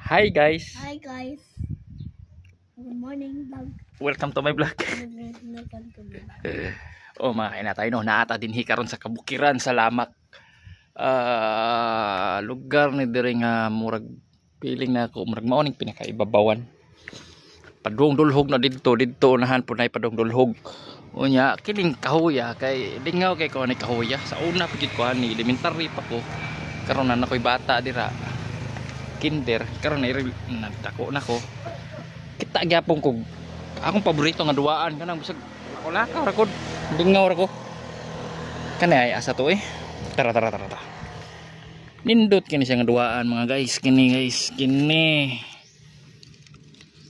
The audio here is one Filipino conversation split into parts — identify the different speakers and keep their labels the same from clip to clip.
Speaker 1: Hi guys.
Speaker 2: Hi guys. Good morning vlog.
Speaker 1: Welcome to my vlog.
Speaker 2: Welcome to my vlog.
Speaker 1: Oh, mga na tayo no, naata din karon sa kabukiran sa Lamak. Lugar ni diri nga murag piling na ako murag mao ning pinakaibabawan. Padung dulhog na didto unahan po nay padung dulhog. Unya kining kahoya kay lingaw kay ko ni kahoya sa una pigit ko ani elementary pa ko. Karon na nakoy bata dira. Kinder karon na nagdako na ko. Kita gyapon ko akong paborito nga duaan kanang bisag lakaw ra ko lingaw ra ko kanay asa to tara nindot kini siya nga duaan mga guys kini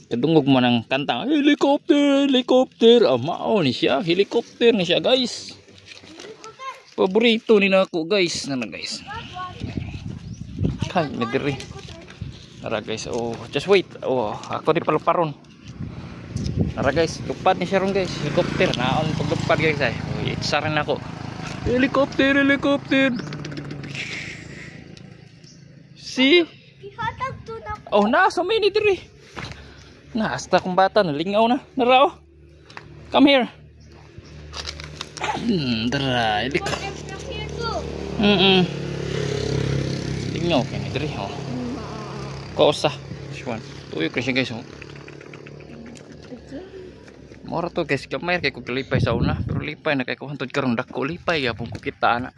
Speaker 1: kadungog mo ng kanta helicopter mao ni siya helicopter ni siya guys paborito ni nako guys guys kay mediri tara guys just wait ako di paluparon tara guys lupad ni siya ron guys helicopter naon paglupad guys itsaran ako helicopter see nasa may ni diri hasta kong bata nalingaw na narao come here tara lingaw kaya ni diri kausa tuyo kasi guys mora to guys kamay kay ko lipay sa una pero lipay na kay ko hantod karon dako lipay yapon ko kita ana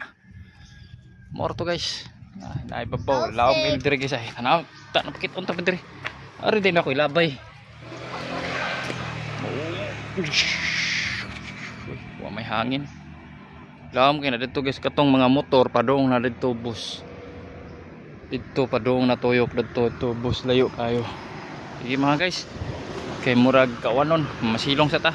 Speaker 1: mora to guys naibabaw laom kay diri guys tanaw ta napakit unta pa diri ari din ako ilabay wa may hangin laom kay na dito guys katong mga motor padong na dito bus dito padong na tuyok dito bus layo kayo sige mga guys kay murag kawanon masilong sa ta